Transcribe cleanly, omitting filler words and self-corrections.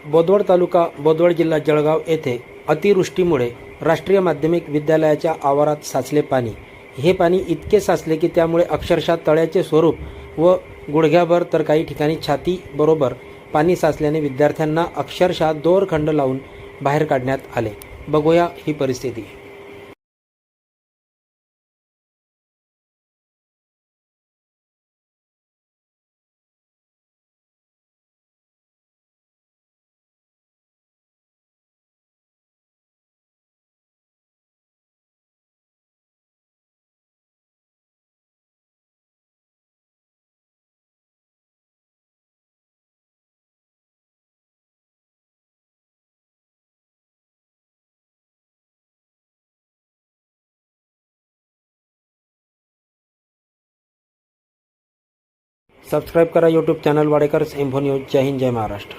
बोदवड तालुका बोदवड जिल्हा जळगाव येथे अतिवृष्टीमुळे राष्ट्रीय माध्यमिक विद्यालयाच्या आवारात साचले पाणी। हे पाणी इतके साचले की त्यामुळे अक्षरशः तळ्याचे स्वरूप व गुडघ्याभर तर काही ठिकाणी छाती बरोबर पाणी साचल्याने विद्यार्थ्यांना अक्षरशः दोरखंड लावून बाहेर काढण्यात आले। बघूया ही परिस्थिती। सबस्क्राइब करा YouTube channel Wadekars info news. जय हिंद जय महाराष्ट्र।